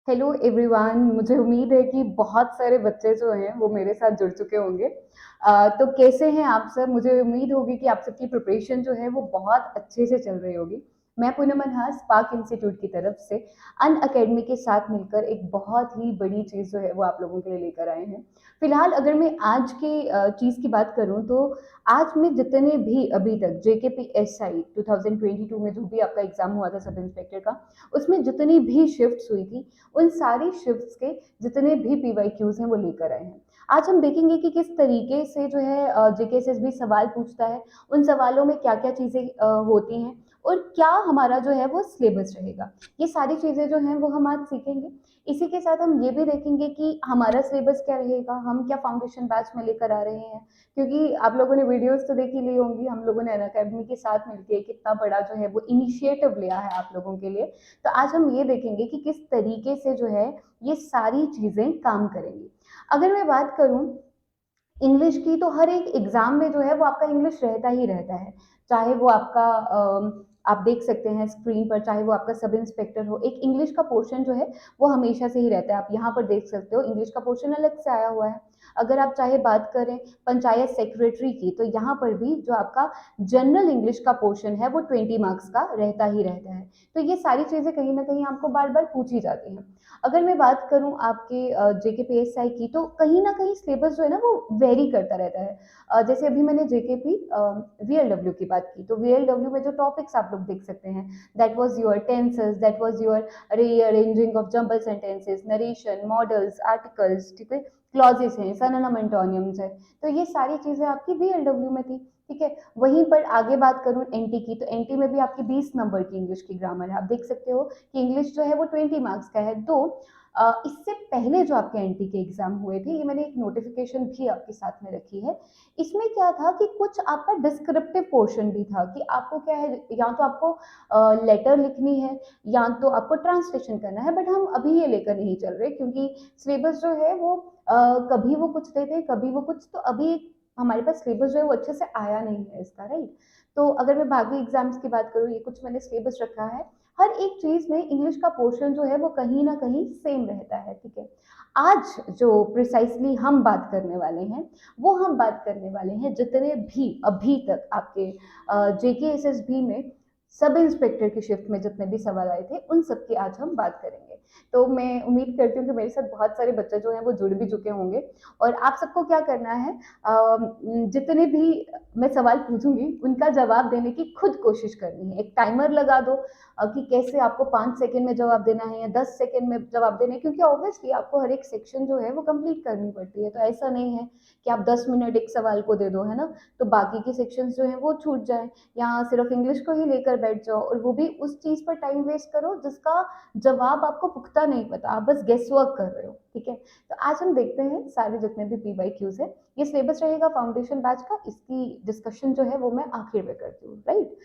Hello everyone, मुझे उम्मीद है कि बहुत सारे बच्चे जो हैं वो मेरे साथ जुड़ चुके होंगे। तो कैसे हैं आप सब? मुझे उम्मीद होगी कि आप सबकी प्रिपरेशन जो है वो बहुत अच्छे से चल रही होगी। मैं पूनम मनहास स्पार्क इंस्टीट्यूट की तरफ से अन अकेडमी के साथ मिलकर एक बहुत ही बड़ी चीज़ जो है वो आप लोगों के लिए लेकर आए हैं। फिलहाल अगर मैं आज की चीज़ की बात करूं तो आज में जितने भी अभी तक JKPSI 2022 में जो भी आपका एग्जाम हुआ था सब इंस्पेक्टर का, उसमें जितनी भी शिफ्ट्स हुई थी उन सारी शिफ्ट्स के जितने भी PYQs हैं वो लेकर आए हैं। आज हम देखेंगे कि किस तरीके से जो है JKSSB सवाल पूछता है, उन सवालों में क्या क्या चीज़ें होती हैं और क्या हमारा जो है वो सिलेबस रहेगा। ये सारी चीज़ें जो हैं वो हम आज सीखेंगे। इसी के साथ हम ये भी देखेंगे कि हमारा सिलेबस क्या रहेगा, हम क्या फाउंडेशन बैच में लेकर आ रहे हैं, क्योंकि आप लोगों ने वीडियोस तो देख ही ली होंगी। हम लोगों ने अनअकैडमी के साथ मिलकर कितना बड़ा जो है वो इनिशिएटिव लिया है आप लोगों के लिए। तो आज हम ये देखेंगे कि किस तरीके से जो है ये सारी चीजें काम करेंगी। अगर मैं बात करूं इंग्लिश की, तो हर एक एग्जाम में जो है वो आपका इंग्लिश रहता ही रहता है। चाहे वो आपका आप देख सकते हैं स्क्रीन पर, चाहे वो आपका सब इंस्पेक्टर हो, एक इंग्लिश का पोर्शन जो है वो हमेशा से ही रहता है। आप यहाँ पर देख सकते हो इंग्लिश का पोर्शन अलग से आया हुआ है। अगर आप चाहे बात करें पंचायत सेक्रेटरी की, तो यहाँ पर भी जो आपका जनरल इंग्लिश का पोर्शन है वो 20 मार्क्स का रहता ही रहता है। तो ये सारी चीजें कहीं ना कहीं आपको बार बार पूछी जाती हैं। अगर मैं बात करूं आपके JKPSI की, तो कहीं ना कहीं सिलेबस जो है ना वो वेरी करता रहता है। जैसे अभी मैंने JKP VLW की बात की, तो VLW में जो टॉपिक्स आप लोग देख सकते हैं, that was your tenses, that was your rearranging of jumble sentences, narration, models, articles, ठीक है, क्लॉजेस हैं, सिनोनिम एंटोनिम्स है। तो ये सारी चीजें आपकी VLW में थी। ठीक है, वहीं पर आगे बात करूं NT की, तो NT में भी आपकी 20 नंबर की इंग्लिश की ग्रामर है। आप देख सकते हो कि इंग्लिश जो है वो 20 मार्क्स का है। तो इससे पहले जो आपके NT के एग्जाम हुए थे, ये मैंने एक नोटिफिकेशन भी आपके साथ में रखी है। इसमें क्या था कि कुछ आपका डिस्क्रिप्टिव पोर्शन भी था कि आपको क्या है, या तो आपको लेटर लिखनी है या तो आपको ट्रांसलेशन करना है। बट हम अभी ये लेकर नहीं चल रहे, क्योंकि सिलेबस जो है वो कभी वो कुछ देते कभी वो कुछ, तो अभी हमारे पास सिलेबस जो है वो अच्छे से आया नहीं है इसका, राइट। तो अगर मैं बाकी एग्जाम्स की बात करूँ, ये कुछ मैंने सिलेबस रखा है। हर एक चीज में इंग्लिश का पोर्शन जो है वो कहीं ना कहीं सेम रहता है। ठीक है, आज जो प्रिसाइसली हम बात करने वाले हैं, वो हम बात करने वाले हैं जितने भी अभी तक आपके JKSSB में सब इंस्पेक्टर की शिफ्ट में जितने भी सवाल आए थे, उन सब की आज हम बात करेंगे। तो मैं उम्मीद करती हूँ कि मेरे साथ बहुत सारे बच्चे जो हैं वो जुड़ भी चुके होंगे। और आप सबको क्या करना है, जितने भी मैं सवाल पूछूंगी उनका जवाब देने की खुद कोशिश करनी है। एक टाइमर लगा दो कि कैसे आपको 5 सेकेंड में जवाब देना है या 10 सेकेंड में जवाब देना है, क्योंकि ऑब्वियसली आपको हर एक सेक्शन जो है वो कंप्लीट करनी पड़ती है। तो ऐसा नहीं है कि आप 10 मिनट एक सवाल को दे दो, है ना, तो बाकी के सेक्शन जो है वो छूट जाए, या सिर्फ इंग्लिश को ही लेकर बैठ जाओ और वो भी उस चीज पर टाइम वेस्ट करो जिसका जवाब आपको पुख्ता नहीं पता, आप बस गेस वर्क कर रहे हो। ठीक है, तो आज हम देखते हैं सारे जितने भी PYQs है। ये सिलेबस रहेगा फाउंडेशन बैच का, इसकी डिस्कशन जो है वो मैं आखिर में करती हूँ, राइट।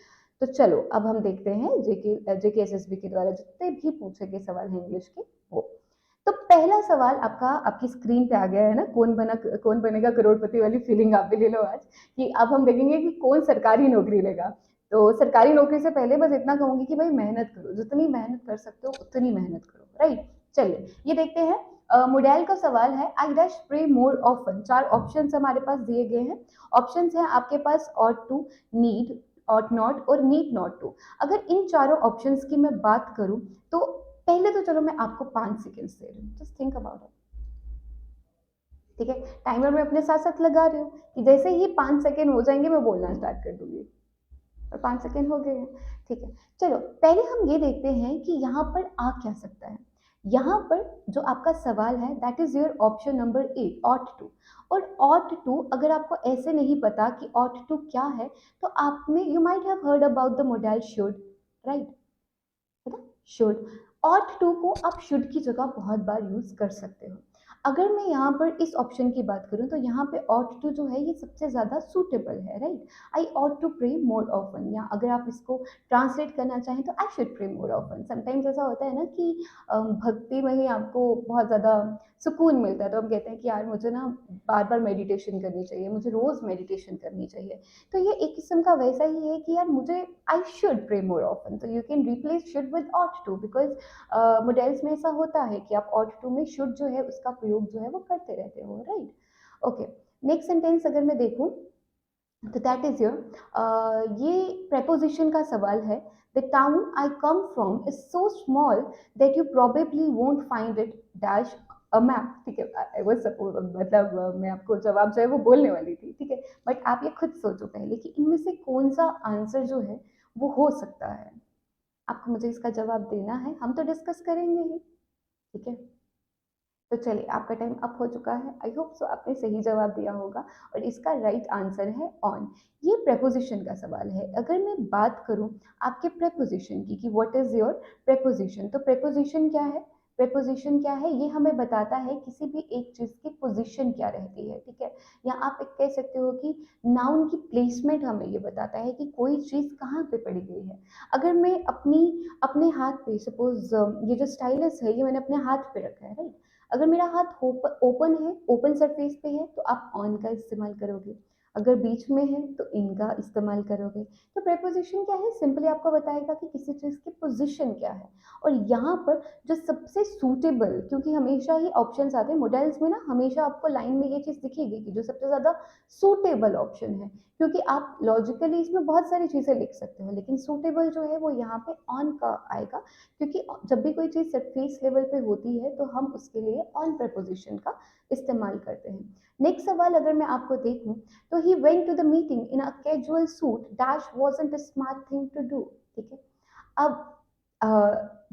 तो चलो अब हम देखते हैं JKSSB के द्वारा जितने भी पूछे गए सवाल हैं इंग्लिश के, वो। तो पहला सवाल आपका आपकी स्क्रीन पे आ गया है ना, कौन बनेगा करोड़पति वाली फीलिंग आप भी ले लो आज, कि अब हम देखेंगे कि कौन सरकारी नौकरी लेगा। तो सरकारी नौकरी से पहले बस इतना कहूंगी कि भाई मेहनत करो, जितनी मेहनत कर सकते हो उतनी मेहनत करो, राइट। चलिए ये देखते हैं। मोडेल का सवाल है, I dash pray more often. 4 options हमारे पास दिए गए हैं। ऑप्शंस हैं आपके पास ought to, need, ought not और नीड नॉट टू। अगर इन चारों ऑप्शंस की मैं बात करूं, तो पहले तो चलो मैं आपको 5 सेकेंड्स दे रही हूँ, जस्ट थिंक अबाउट इट। ठीक है, टाइमर में अपने साथ साथ लगा रही हूँ कि जैसे ही 5 सेकेंड हो जाएंगे मैं बोलना स्टार्ट कर दूंगी। और 5 सेकेंड हो गए हैं। ठीक है, चलो पहले हम ये देखते हैं कि यहाँ पर आ क्या सकता है। यहाँ पर जो आपका सवाल है that is your option number A, ought to. और ऑट टू अगर आपको ऐसे नहीं पता कि ऑट टू क्या है, तो आपने you might have heard about the model should, right, है ना, शुड। ऑट टू को आप शुड की जगह बहुत बार यूज कर सकते हो। अगर मैं यहाँ पर इस ऑप्शन की बात करूँ तो यहाँ पे ऑट टू जो है ये सबसे ज़्यादा सूटेबल है, right? I ought to pray more often, या अगर आप इसको ट्रांसलेट करना चाहें तो I should pray more often. Sometimes ऐसा होता है ना कि भक्ति में ही आपको बहुत ज़्यादा सुकून मिलता है, तो हम कहते हैं कि यार मुझे ना बार बार मेडिटेशन करनी चाहिए, मुझे रोज़ मेडिटेशन करनी चाहिए। तो ये एक किस्म का वैसा ही है कि यार मुझे I should pray more often, तो you can replace should with ought to, because modals में ऐसा होता है कि आप ऑट टू में शुड जो है उसका प्रयोग जो है वो करते रहते हो, राइट? ओके, नेक्स्ट सेंटेंस अगर मैं देखूं तो दैट इज योर, ये preposition का सवाल है। The town I come from is so small that you probably won't find it dash a map. ठीक है, आई वाज मतलब मैं आपको जवाब जो है वो बोलने वाली थी, ठीक है, बट आप ये खुद सोचो पहले कि इनमें से कौन सा आंसर जो है वो हो सकता है। आपको मुझे इसका जवाब देना है, हम तो डिस्कस करेंगे ही, ठीक है? तो चलिए, आपका टाइम अप हो चुका है। आई होप सो आपने सही जवाब दिया होगा, और इसका राइट आंसर है ऑन। ये प्रेपोजिशन का सवाल है। अगर मैं बात करूं आपके प्रेपोजिशन की कि व्हाट इज योर प्रेपोजिशन, तो प्रेपोजिशन क्या है? प्रेपोजिशन क्या है? ये हमें बताता है किसी भी एक चीज की पोजीशन क्या रहती है, ठीक है? या आप एक कह सकते हो कि नाउन की प्लेसमेंट हमें ये बताता है कि कोई चीज कहाँ पे पड़ी गई है। अगर मैं अपने हाथ पे सपोज ये जो स्टाइलस है ये मैंने अपने हाथ पे रखा है, राइट? अगर मेरा हाथ ओपन है, ओपन सरफेस पे है, तो आप ऑन का इस्तेमाल करोगे। अगर बीच में है तो इन का इस्तेमाल करोगे। तो प्रेपोजिशन क्या है? सिंपली आपको बताएगा कि किसी चीज की पोजीशन क्या है। और यहाँ पर जो सबसे सूटेबल, क्योंकि हमेशा ही ऑप्शंस आते हैं मॉडल्स में ना, हमेशा आपको लाइन में ये चीज दिखेगी कि जो सबसे ज्यादा सूटेबल ऑप्शन है, क्योंकि आप लॉजिकली इसमें बहुत सारी चीजें लिख सकते हो, लेकिन सूटेबल जो है वो यहाँ पे ऑन का आएगा, क्योंकि जब भी कोई चीज़ सरफेस लेवल पे होती है तो हम उसके लिए ऑन प्रपोजिशन का इस्तेमाल करते हैं। नेक्स्ट सवाल अगर मैं आपको देखूं तो he went to the meeting in a casual suit dash wasn't a smart thing to do. ठीक है, अब अ,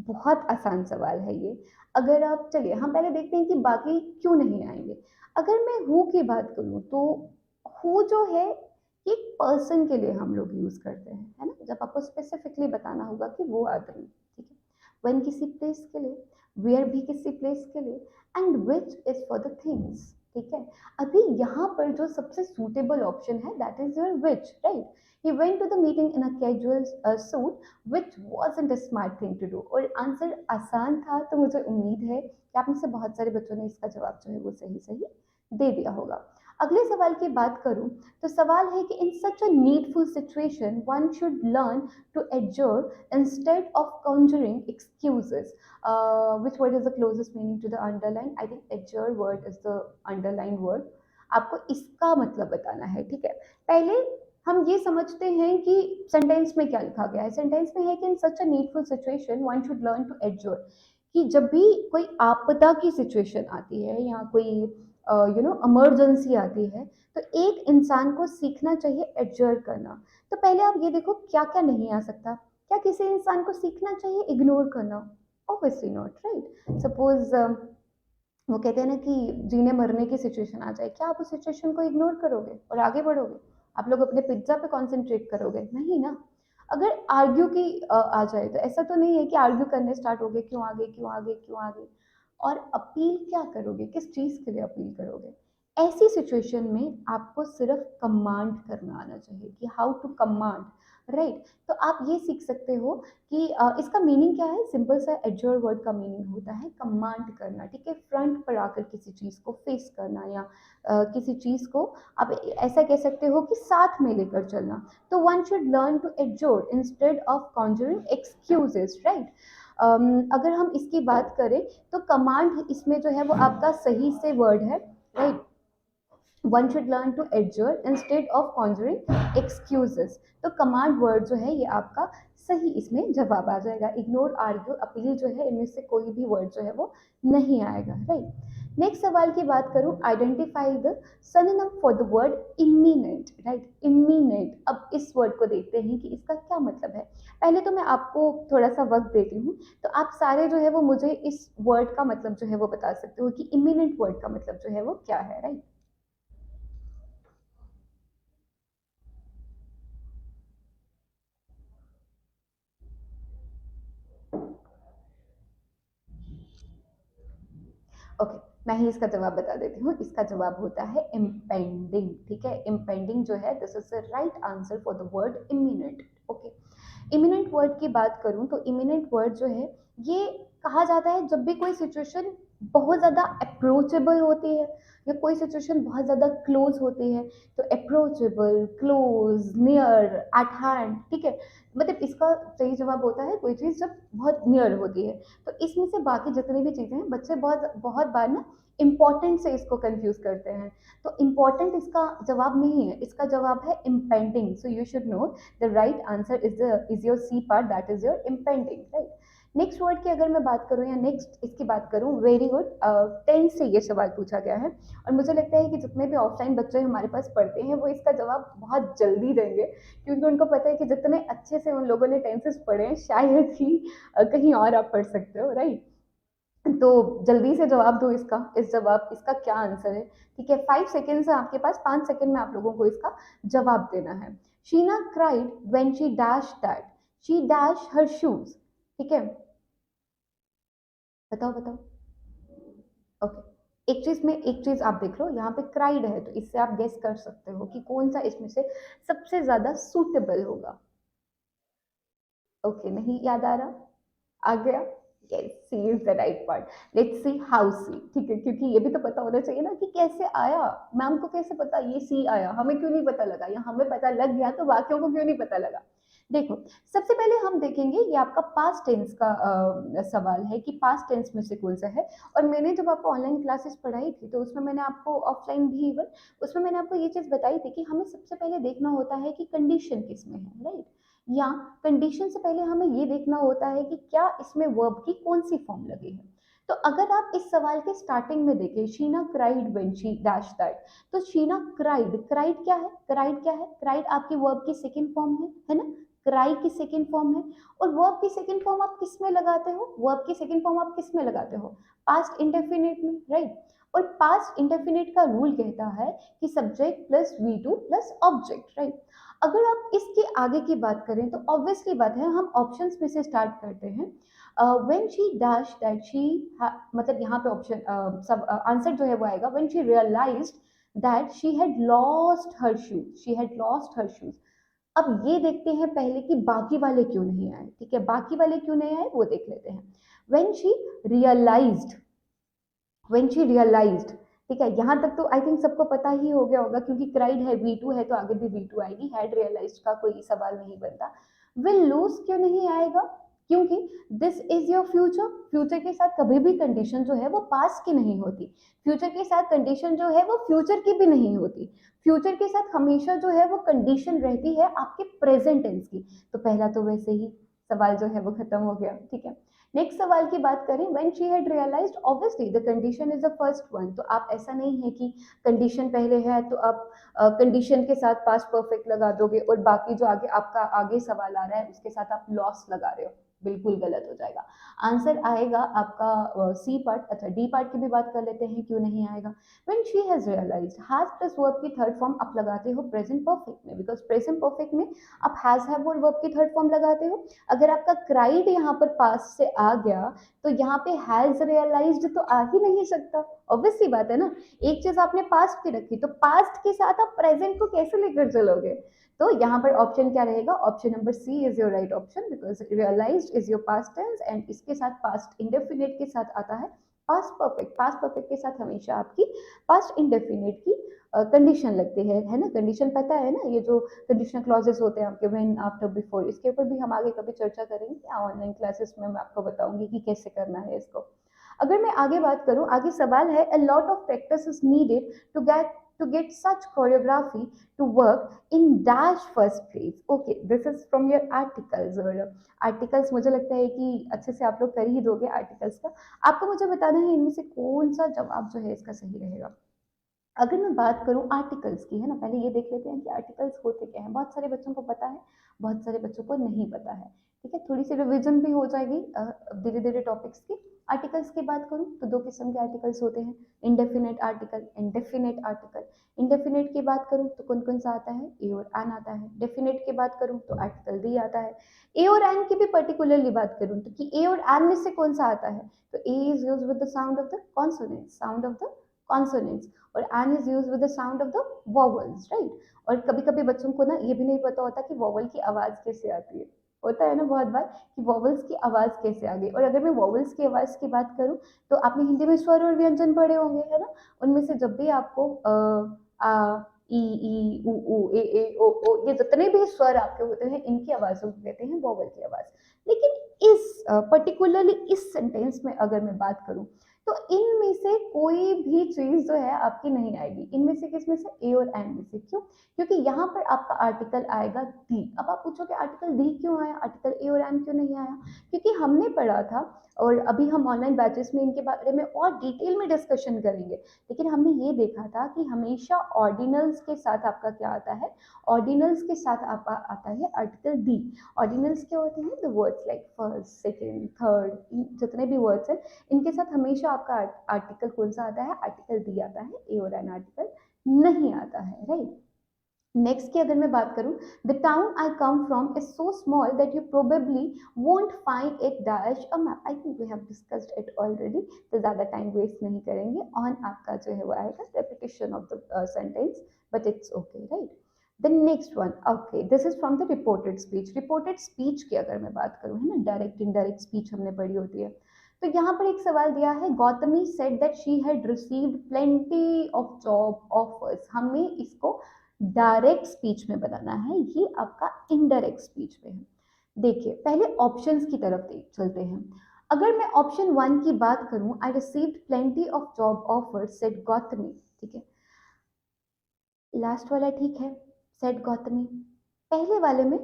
बहुत आसान सवाल है ये। अगर आप, चलिए हम पहले देखते हैं कि बाकी क्यों नहीं आएंगे। अगर मैं हु की बात करूं तो हु जो है एक पर्सन के लिए हम लोग यूज करते हैं, है ना? जब आपको स्पेसिफिकली बताना होगा कि वो आदमी, ठीक है। when किसी प्लेस के लिए, where भी किसी प्लेस के लिए, and which is for the things, ठीक है। अभी यहाँ पर जो सबसे suitable option है that is your which, right? he went to the meeting in a casual suit which wasn't a smart thing to do। और आंसर आसान था, तो मुझे उम्मीद है कि आप में से बहुत सारे बच्चों ने इसका जवाब जो है वो सही सही दे दिया होगा। अगले सवाल की बात करूं तो सवाल है कि in such a needful situation one should learn to adjure instead of conjuring excuses. Which word is the closest meaning to the underline? I think adjure word is the underlined word. आपको इसका मतलब बताना है, ठीक है। पहले हम ये समझते हैं कि सेंटेंस में क्या लिखा गया है। सेंटेंस में है कि in such a needful situation one should learn to adjure, कि जब भी कोई आपदा की सिचुएशन आती है या कोई इमरजेंसी आती है, तो एक इंसान को सीखना चाहिए एड्योर करना। तो पहले आप ये देखो क्या क्या नहीं आ सकता। क्या किसी इंसान को सीखना चाहिए इग्नोर करना? Obviously not, right? सपोज वो कहते हैं ना कि जीने मरने की सिचुएशन आ जाए, क्या आप उस सिचुएशन को इग्नोर करोगे और आगे बढ़ोगे? आप लोग अपने पिज्जा पे कॉन्सेंट्रेट करोगे? नहीं ना। अगर आर्ग्यू की आ जाए तो ऐसा तो नहीं है कि आर्ग्यू करने स्टार्ट हो गए, क्यों आगे क्यों आगे क्यों आगे। और अपील क्या करोगे? किस चीज के लिए अपील करोगे? ऐसी सिचुएशन में आपको सिर्फ कमांड करना आना चाहिए कि हाउ टू कमांड, राइट? तो आप ये सीख सकते हो कि इसका मीनिंग क्या है। सिंपल सा एड्योर वर्ड का मीनिंग होता है कमांड करना, ठीक है। फ्रंट पर आकर किसी चीज को फेस करना, या किसी चीज को आप ऐसा कह सकते हो कि साथ में लेकर चलना। तो one should learn to adjure instead of conjuring excuses, right? अगर हम इसकी बात करें तो कमांड इसमें जो है वो आपका सही से वर्ड है, right? One should learn to adjure instead of conjuring excuses. तो कमांड वर्ड जो है ये आपका सही इसमें जवाब आ जाएगा। इग्नोर, आर्ग्यू, अपील जो है इनमें से कोई भी वर्ड जो है वो नहीं आएगा, राइट? नेक्स्ट सवाल की बात करूं, identify the synonym for the word eminent, right? Eminent. अब इस वर्ड को देखते हैं कि इसका क्या मतलब है। पहले तो मैं आपको थोड़ा सा वक्त देती हूँ, तो आप सारे जो है वो मुझे इस वर्ड का मतलब जो है वो बता सकते हो कि इमीनेंट वर्ड का मतलब जो है वो क्या है, राइट? ओके, मैं ही इसका जवाब बता देती हूँ। इसका जवाब होता है इम्पेंडिंग। ठीक है, इम्पेंडिंग जो है this is the right answer for the word imminent. Okay, imminent word की बात करूँ तो इमिनेंट वर्ड जो है ये कहा जाता है जब भी कोई सिचुएशन बहुत ज़्यादा अप्रोचेबल होती है या कोई सिचुएशन बहुत ज़्यादा क्लोज होती है, तो approachable, close, near, eight hand. ठीक है, मतलब इसका सही जवाब होता है कोई चीज़ जब बहुत नियर होती है। तो इसमें से बाकी जितनी भी चीज़ें हैं बच्चे बहुत बहुत बार ना इम्पॉर्टेंट से इसको कंफ्यूज करते हैं। तो इम्पॉर्टेंट इसका जवाब नहीं है, इसका जवाब है impending. So you should know the right answer is your C part, that is your impending, right. Next word की अगर मैं बात करूं या नेक्स्ट इसकी बात करूं, वेरी गुड, टेंस से ये सवाल पूछा गया है और मुझे लगता है कि जितने भी ऑफलाइन बच्चे हमारे पास पढ़ते हैं वो इसका जवाब बहुत जल्दी देंगे, क्योंकि उनको पता है कि जितने अच्छे से उन लोगों ने टेंसेस पढ़े हैं शायद ही कहीं और आप पढ़ सकते हो, राइट। तो जल्दी से जवाब दो इसका, इस जवाब इसका क्या आंसर है। ठीक है, 5 सेकेंड्स है आपके पास, 5 सेकेंड में आप लोगों को इसका जवाब देना है। Sheena cried when she dash that she dash her shoes. ठीक है, बताओ बताओ। ओके, एक चीज में एक चीज आप देख लो, यहाँ पे क्राइड है तो इससे आप गेस कर सकते हो कि कौन सा इसमें से सबसे ज्यादा सूटेबल होगा। ओके, नहीं याद आ रहा, आ गया। Yes, C is the right part. Let's see how C. ठीक है, क्योंकि ये भी तो पता होना चाहिए ना कि कैसे आया, मैम को कैसे पता ये सी आया, हमें क्यों नहीं पता लगा, या हमें पता लग गया तो बाकियों को क्यों नहीं पता लगा। देखो, सबसे पहले हम देखेंगे ये आपका पास्ट टेंस का सवाल है कि पास्ट टेंस में से कौन सा है। और मैंने जब आपको ऑनलाइन क्लासेस पढ़ाई थी तो उसमें मैंने आपको ऑफलाइन भी इवन उसमें मैंने आपको ये चीज बताई थी कि हमें सबसे पहले देखना होता है कि कंडीशन किस में है, राइट। या कंडीशन से पहले हमें ये देखना होता है कि क्या इसमें वर्ब की कौन सी फॉर्म लगी है। तो अगर आप इस सवाल के स्टार्टिंग में देखें, Sheena cried when she dash that, तो शीना क्राइड, क्राइड क्या है, क्राइड क्या है, क्राइड आपकी वर्ब की सेकंड फॉर्म है ना। क्राई की सेकंड फॉर्म है। और वर्ब की सेकंड फॉर्म आप किस में लगाते हो, वर्ब की सेकंड फॉर्म आप किस में लगाते हो, पास्ट इंडेफिनिट में, राइट। और पास्ट इंडेफिनिट का रूल कहता है कि subject plus V two plus object, right. अगर आप इसके आगे की बात करें तो ऑब्वियसली बात है हम ऑप्शंस में से स्टार्ट करते हैं। When she dash that she, मतलब यहाँ पे ऑप्शन सब आंसर जो है वो आएगा when she realised that she had lost her shoes, she had lost her shoes. अब ये देखते हैं पहले कि बाकी वाले क्यों नहीं आए। ठीक है, बाकी वाले क्यों नहीं आए वो देख लेते हैं। When she realised, when she realised, ठीक है, यहाँ तक तो आई थिंक सबको पता ही हो गया होगा क्योंकि क्राइड है, V2 है तो आगे भी V2 आएगी, हैड रियलाइज्ड का कोई सवाल नहीं बनता। विल लूज क्यों नहीं आएगा, क्योंकि this is your future, future के साथ कभी भी कंडीशन जो है वो पास्ट की नहीं होती, फ्यूचर के साथ कंडीशन जो है वो फ्यूचर की भी नहीं होती, फ्यूचर के साथ हमेशा जो है वो कंडीशन रहती है आपके प्रेजेंट टेंस की। तो पहला तो वैसे ही सवाल जो है वो खत्म हो गया। ठीक है, नेक्स्ट सवाल की बात करें, when she had realised, obviously the condition is the first one. तो आप ऐसा नहीं है कि कंडीशन पहले है तो आप कंडीशन के साथ पास्ट परफेक्ट लगा दोगे और बाकी जो आगे आपका आगे सवाल आ रहा है उसके साथ आप लॉस लगा रहे हो, बिल्कुल गलत हो जाएगा। आंसर आएगा आपका सी पार्ट। अच्छा, डी पार्ट की भी बात कर लेते हैं क्यों नहीं आएगा। When she has realised, has plus verb की थर्ड फॉर्म आप लगाते हो प्रेजेंट परफेक्ट में, बिकॉज प्रेजेंट परफेक्ट में आप हैज हैव और वर्ब की थर्ड फॉर्म लगाते हो। अगर आपका क्राइड यहाँ पर पास्ट से आ गया तो यहाँ पे हैज रियलाइज्ड तो आ ही नहीं सकता, ऑब्वियसली बात है ना। एक चीज आपने पास्ट की रखी तो पास्ट के साथ आप प्रेजेंट को कैसे लेकर चलोगे। तो यहाँ पर ऑप्शन क्या रहेगा, option number C is your right option, because realised is your past tense and इसके साथ पास्ट इंडेफिनिट के साथ आता है पास्ट परफेक्ट। पास्ट परफेक्ट के साथ हमेशा आपकी पास्ट इंडेफिनिट की कंडीशन लगती है ना। कंडीशन पता है ना, ये जो कंडीशनल क्लॉजेस होते हैं आपके व्हेन आफ्टर बिफोर, इसके ऊपर भी हम आगे कभी चर्चा करेंगे ऑनलाइन क्लासेस में, मैं आपको बताऊंगी कि कैसे करना है इसको। अगर मैं आगे बात करूं, आगे सवाल है, a lot of practice is needed to get such choreography to work in dash first place. Okay, this is from your articles। और आर्टिकल्स मुझे लगता है कि अच्छे से आप लोग कर ही दोगे आर्टिकल्स का। आपको मुझे बताना है इनमें से कौन सा जवाब जो है इसका सही रहेगा। अगर मैं बात करूं आर्टिकल्स की, है ना, पहले ये देख लेते हैं कि आर्टिकल्स होते क्या हैं। बहुत सारे बच्चों को पता है, बहुत सारे बच्चों को नहीं पता है। ठीक है, थोड़ी सी रिवीजन भी हो जाएगी धीरे धीरे टॉपिक्स की। आर्टिकल्स की बात करूँ तो दो किस्म के आर्टिकल्स होते हैं, indefinite article, indefinite article. Indefinite की बात करूँ तो कौन कौन सा आता है, ए और एन आता है। डेफिनेट की बात करूँ तो आर्टिकल दी आता है। ए और एन की भी पर्टिकुलरली बात करूँ तो कि ए और एन में से कौन सा आता है, तो A is use with the sound of the consonant, sound of the consonants, और an is use with the sound of the vowels, right. और कभी कभी बच्चों को ना ये भी नहीं पता होता कि वॉवल की आवाज कैसे आती है, होता है ना बहुत बार कि वॉवल्स की आवाज कैसे आ गई। और अगर मैं वॉवल्स की आवाज की बात करूं तो आपने हिंदी में स्वर और व्यंजन पढ़े होंगे, है ना। उनमें से जब भी आपको आ ई उ ए ओ ये जितने भी स्वर आपके होते हैं इनकी आवाजों को कहते हैं वॉवल की आवाज। लेकिन इस पर्टिकुलरली इस सेंटेंस में अगर मैं बात करूं तो इनमें से कोई भी चीज जो है आपकी नहीं आएगी, इनमें से किसमें से, ए और एन में से। क्यों? क्योंकि यहाँ पर आपका आर्टिकल आएगा दी। अब आप पूछोगे आर्टिकल दी क्यों आया, आर्टिकल ए और एन क्यों नहीं आया? क्योंकि हमने पढ़ा था, और अभी हम ऑनलाइन बैचेस में इनके बारे में और डिटेल में डिस्कशन करेंगे, लेकिन हमने ये देखा था कि हमेशा ऑर्डिनल्स के साथ आपका क्या आता है, ऑर्डिनल्स के साथ आपका आता है आर्टिकल दी। ऑर्डिनल्स क्या होते हैं, the words like first, second, third, जितने भी वर्ड्स हैं इनके साथ हमेशा आपका आर्टिकल कौन सा आता है, आर्टिकल दी आता है, ए और एन आर्टिकल नहीं आता है, राइट। नेक्स्ट की अगर मैं बात करूं, the town I come from is so small that you probably won't find it dash a map. I think we have discussed it already, तो ज़्यादा टाइम वेस्ट नहीं करेंगे ऑन आपका जो है वो आएगा repetition of the sentence, but it's okay, right. The next one, okay, this is from the reported speech. Reported speech की अगर मैं बात करूँ, है ना, डायरेक्ट इनडायरेक्ट स्पीच हमने पढ़ी होती है। तो यहाँ पर एक सवाल दिया है, Gautami said that she had received plenty of job offers. हमें इसको डायरेक्ट स्पीच में बनाना है, ये आपका इनडायरेक्ट स्पीच में है। देखिए पहले ऑप्शंस की तरफ चलते हैं। अगर मैं ऑप्शन वन की बात करूं, I received plenty of job offers said Gautami, ठीक है, लास्ट वाला ठीक है, सेड गौतमी। पहले वाले में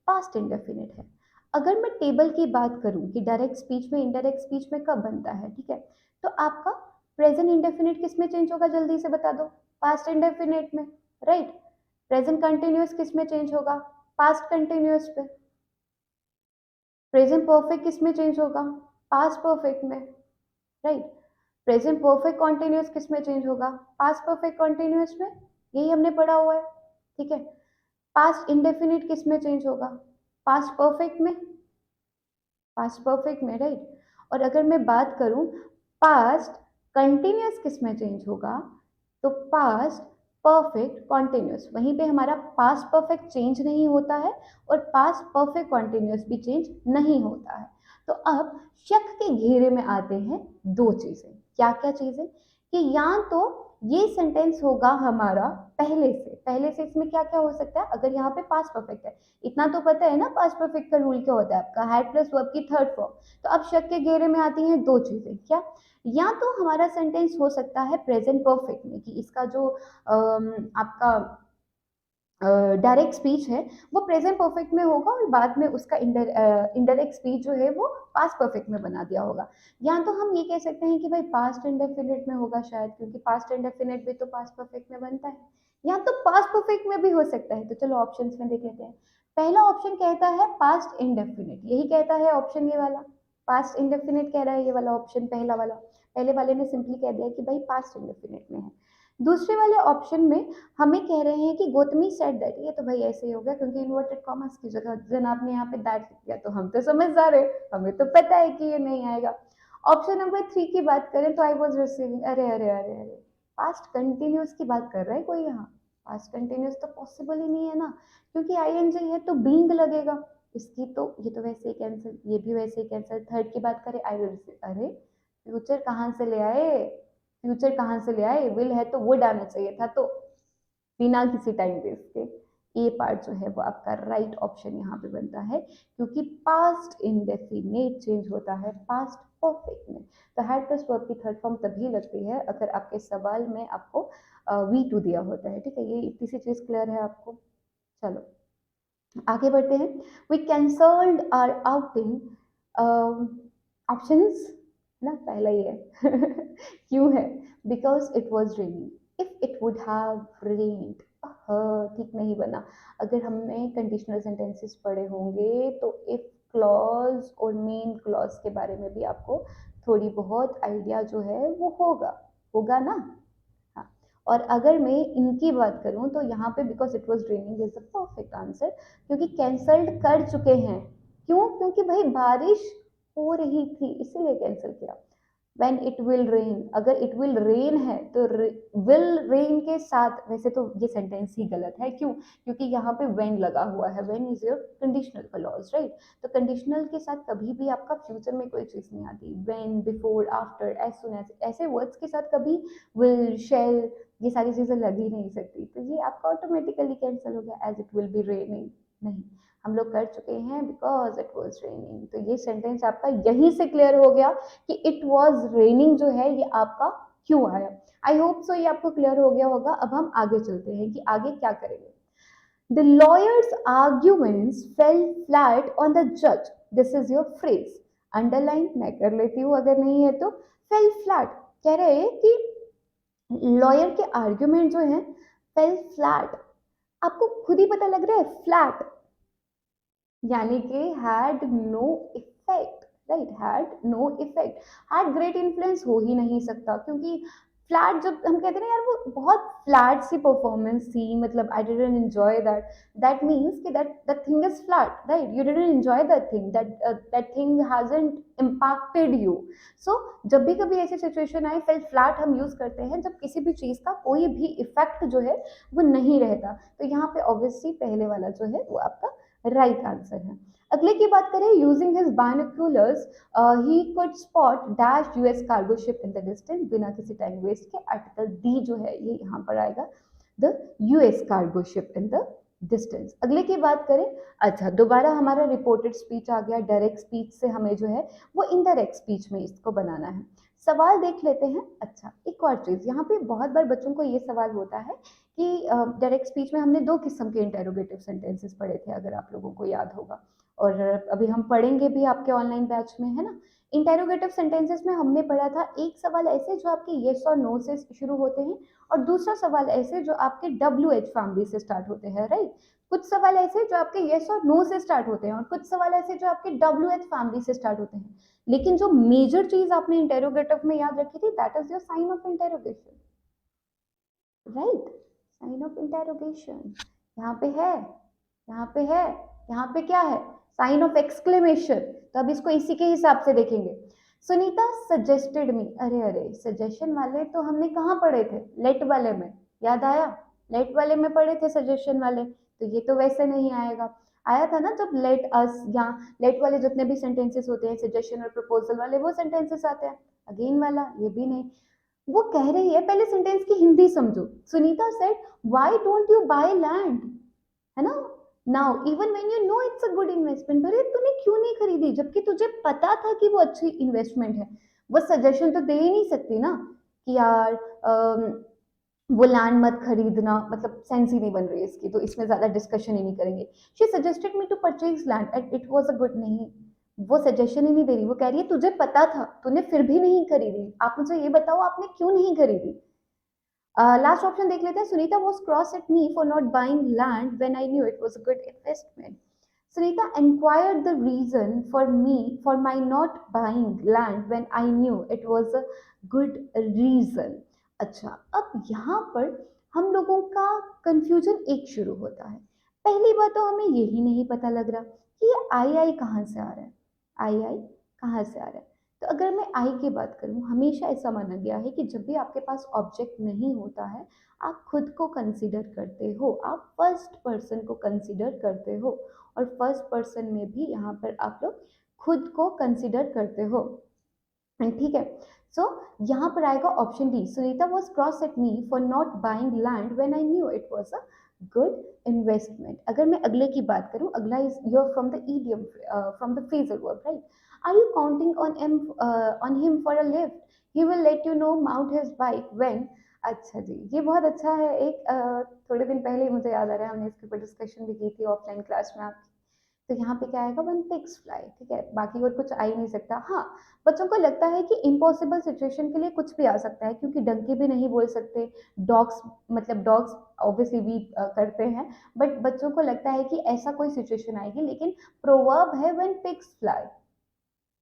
पास्ट इंडेफिनिट है। अगर मैं टेबल की बात करूं कि डायरेक्ट स्पीच में इनडायरेक्ट स्पीच में कब बनता है, ठीक है, तो आपका प्रेजेंट इंडेफिनिट किस में चेंज होगा, जल्दी से बता दो, पास्ट इंडेफिनिट में, राइट। प्रेजेंट कंटिन्यूअस किस में चेंज होगा, पास्ट कंटिन्यूअस पे। प्रेजेंट परफेक्ट किस में चेंज होगा, पास्ट परफेक्ट में, राइट। प्रेजेंट परफेक्ट कॉन्टिन्यूअस किस में चेंज होगा, पास्ट परफेक्ट कॉन्टिन्यूअस में, यही हमने पढ़ा हुआ है, ठीक है। पास्ट इंडेफिनिट किस में चेंज होगा, पास्ट परफेक्ट में, पास्ट परफेक्ट में, राइट। और अगर मैं बात करूं पास्ट कंटिन्यूअस किस में चेंज होगा, तो पास्ट परफेक्ट कॉन्टिन्यूअस, वहीं पे हमारा पास्ट परफेक्ट चेंज नहीं होता है और पास्ट परफेक्ट कॉन्टिन्यूअस भी चेंज नहीं होता है। तो अब शक के घेरे में आते हैं दो चीजें, क्या क्या चीजें, कि या तो ये सेंटेंस होगा हमारा पहले से इसमें क्या क्या हो सकता है, अगर यहाँ पे पास्ट परफेक्ट है, इतना तो पता है ना पास्ट परफेक्ट का रूल क्या होता है आपका, हैड प्लस वर्ब की थर्ड फॉर्म। तो अब शक के घेरे में आती हैं दो चीजें, क्या, या तो हमारा सेंटेंस हो सकता है प्रेजेंट परफेक्ट में, कि इसका जो आपका डायरेक्ट स्पीच है वो प्रेजेंट परफेक्ट में होगा और बाद में उसका इनडायरेक्ट स्पीच जो है वो पास्ट परफेक्ट में बना दिया होगा। या तो हम ये कह सकते हैं कि भाई पास्ट इंडेफिनिट में होगा शायद, क्योंकि पास्ट इंडेफिनिट भी तो पास्ट परफेक्ट में बनता है, या तो पास्ट परफेक्ट में भी हो सकता है। तो चलो ऑप्शंस में देख लेते हैं। पहला ऑप्शन कहता है पास्ट इंडेफिनिट, यही कहता है ऑप्शन ये वाला, पास्ट इंडेफिनिट कह रहा है ये वाला ऑप्शन, पहला वाला। पहले वाले ने सिंपली कह दिया कि भाई पास्ट इंडेफिनिट में है। दूसरे वाले ऑप्शन में हमें कह रहे हैं कि गौतमी सेड दैट, ये तो भाई ऐसे ही हो गया क्योंकि इन्वर्टेड कॉमर्स की जगह जनाब ने यहाँ पे दैट लिख दिया, तो हम तो समझदार है, हमें तो पता है कि ये नहीं आएगा। ऑप्शन नंबर 3 की बात करें तो आई वॉज रिसीविंग, अरे अरे अरे अरे, पास्ट कंटिन्यूस की बात कर रहा है कोई यहाँ, पास्ट कंटिन्यूस तो पॉसिबल ही नहीं है ना, क्योंकि आईएनजी है तो बीइंग लगेगा, इसकी तो ये तो वैसे ही कैंसिल, ये भी वैसे ही कैंसिल। थर्ड की बात करें आई विल, अरे फ्यूचर कहाँ से ले आए, फ्यूचर कहाँ से ले आए, विल है तो वुड आना चाहिए था, तो बिना किसी टाइम वेस्ट के ए पार्ट जो है वो आपका राइट ऑप्शन यहाँ पे बनता है, क्योंकि पास्ट इंडेफिनेट चेंज होता है पास्ट परफेक्ट में। तो हैड प्लस वर्ब की थर्ड फॉर्म तभी लगती है अगर आपके सवाल में आपको V2 दिया होता है, ठीक है। ये इतनी सी चीज क्लियर है आपको। चलो आगे बढ़ते हैं। We cancelled our outing, options ना, पहला ही है क्यों है, because it was raining, if it would have rained, ठीक नहीं बना। अगर हमने कंडीशनल सेंटेंसेस पढ़े होंगे तो इफ क्लॉज और मेन क्लॉज के बारे में भी आपको थोड़ी बहुत आइडिया जो है वो होगा ना। हाँ, और अगर मैं इनकी बात करूं तो यहाँ पे because it was raining is the perfect answer, क्योंकि कैंसल्ड कर चुके हैं। क्यों? क्योंकि भाई बारिश हो रही थी इसीलिए कैंसिल किया। when it will rain, अगर it will rain है तो will rain के साथ, वैसे तो ये सेंटेंस ही गलत है। क्यों? क्योंकि यहाँ पे when लगा हुआ है। when is your conditional clause, right? तो कंडीशनल के साथ कभी भी आपका फ्यूचर में कोई चीज नहीं आती। when, before, after, as soon as, ऐसे वर्ड्स के साथ कभी will, shall, ये सारी चीजें लग ही नहीं सकती। तो ये आपका ऑटोमेटिकली कैंसिल हो गया as it will be raining। नहीं, हम लोग कर चुके हैं बिकॉज इट वॉज रेनिंग। तो ये सेंटेंस आपका यहीं से क्लियर हो गया कि इट वॉज रेनिंग जो है ये आपका क्यों आया। आई होप सो ये आपको क्लियर हो गया होगा। अब हम आगे चलते हैं कि आगे क्या करेंगे। The lawyers arguments fell flat on the जज। This is your phrase. Underline मैं कर लेती हूँ अगर नहीं है तो। फेल फ्लैट कह रहे हैं कि लॉयर के आर्ग्यूमेंट जो है फेल फ्लैट। आपको खुद ही पता लग रहा है फ्लैट यानी कि had no effect, right? Had no effect, had great influence हो ही नहीं सकता, क्योंकि फ्लैट जब हम कहते हैं ना यार वो बहुत फ्लैट सी परफॉर्मेंस थी, मतलब I didn't enjoy that, that means कि that thing is flat, right? You didn't enjoy that thing, that thing hasn't impacted you. So जब भी कभी ऐसी सिचुएशन आए फेल फ्लैट हम यूज करते हैं जब किसी भी चीज का कोई भी इफेक्ट जो है वो नहीं रहता। तो यहाँ पे ऑब्वियसली पहले वाला जो है वो आपका राइट आंसर है। अगले की बात करें, using his binoculars he could spot dash US cargo ship in the distance. बिना किसी टाइम वेस्ट के आर्टिकल डी जो है ये यहाँ पर आएगा, the US cargo ship in the distance. अगले की बात करें, अच्छा दोबारा हमारा रिपोर्टेड स्पीच आ गया। डायरेक्ट स्पीच से हमें जो है वो इनडायरेक्ट स्पीच में इसको बनाना है। सवाल देख लेते हैं। अच्छा एक और चीज, यहाँ पे बहुत बार बच्चों को ये सवाल होता है कि डायरेक्ट स्पीच में हमने दो किस्म के इंटेरोगेटिव सेंटेंसेस पढ़े थे अगर आप लोगों को याद होगा, और अभी हम पढ़ेंगे भी आपके ऑनलाइन बैच में, है ना? इंटेरोगेटिव सेंटेंसेस में हमने पढ़ा था एक सवाल ऐसे जो आपके येस और नो से शुरू होते हैं, और दूसरा सवाल ऐसे जो आपके डब्ल्यू एच फैमिली से स्टार्ट होते हैं, राइट? कुछ सवाल ऐसे जो आपके येस और नो से स्टार्ट होते हैं, और कुछ सवाल ऐसे जो आपके डब्ल्यू एच फैमिली से स्टार्ट होते हैं। लेकिन जो मेजर चीज आपने इंटेरोगेटिव में याद रखी थी, that is your sign of interrogation, right? Sign of interrogation यहाँ पे है, यहाँ पे है, यहाँ पे क्या है? Sign of exclamation. तो अब इसको इसी के हिसाब से देखेंगे। सुनीता सजेस्टेड मी, अरे अरे सजेशन वाले तो हमने कहाँ पढ़े थे? लेट वाले में, याद आया? लेट वाले में पढ़े थे सजेशन वाले, तो ये तो वैसे नहीं आएगा। आया था ना जब लेट अस, या लेट वाले जितने भी सेंटेंसेस होते हैं सजेशन और प्रपोजल वाले वो सेंटेंसेस आते हैं। अगेन वाला ये भी नहीं। वो कह रही है, पहले सेंटेंस की हिंदी समझो। Sunita said why don't you by land, है ना? Now even when you know it's a good investment, अरे तूने क्यों नहीं खरीदी जबकि तुझे पता था कि वो अच्छी इन्वेस्टमेंट है। वो सजेशन तो दे ही नहीं सकती ना कि यार वो लैंड मत खरीदना, मतलब सेंस ही नहीं बन रही है इसकी, तो इसमें ज्यादा डिस्कशन ही नहीं करेंगे। She suggested me to purchase land and it was a good, नहीं, वो सजेशन ही नहीं दे रही, वो कह रही है तुझे पता था, तूने फिर भी नहीं खरीदी, आप मुझे ये बताओ आपने क्यों नहीं खरीदी। लास्ट ऑप्शन देख लेते हैं। Sunita was cross at me for not buying land when I knew it was a good investment. Sunita inquired the reason for my not buying land when I knew it was a good reason. अच्छा, अब यहाँ पर हम लोगों का confusion एक शुरू होता है। पहली बात तो हमें यही नहीं पता लग रहा कि ये आई कहाँ से आ रहा है, आई कहाँ से आ रहा है। तो अगर मैं आई की बात करूं, हमेशा ऐसा माना गया है कि जब भी आपके पास ऑब्जेक्ट नहीं होता है, आप खुद को कंसीडर करते हो, आप फर्स्ट पर्सन को कंसीडर करते हो, और फर्स्ट पर्सन में भी यहाँ पर आप लोग खुद को कंसीडर करते हो, ठीक है? सो यहाँ पर आएगा option D, Sunita was cross at me for not buying land when I knew it was a good investment. अगर मैं अगले की बात करूं, अगला is your from the idiom, from the phrasal verb, right? Are you counting on him for a lift, he will let you no mount his bike when. अच्छा जी, ये बहुत अच्छा है। एक थोड़े दिन पहले ही मुझे याद आ रहा है, हमने इसके ऊपर डिस्कशन भी की थी ऑफलाइन क्लास में आपकी। तो यहाँ पे क्या आएगा, वन पिग्स फ्लाई, ठीक है, बाकी और कुछ आ ही नहीं सकता। हाँ, बच्चों को लगता है कि इम्पॉसिबल सिचुएशन के लिए कुछ भी आ सकता है, क्योंकि डंकी भी नहीं बोल सकते, डॉग्स, मतलब डॉग्स ऑब्वियसली भी करते हैं, बट बच्चों को लगता है कि ऐसा कोई सिचुएशन आएगी, लेकिन प्रोवर्ब है व्हेन पिग्स फ्लाई,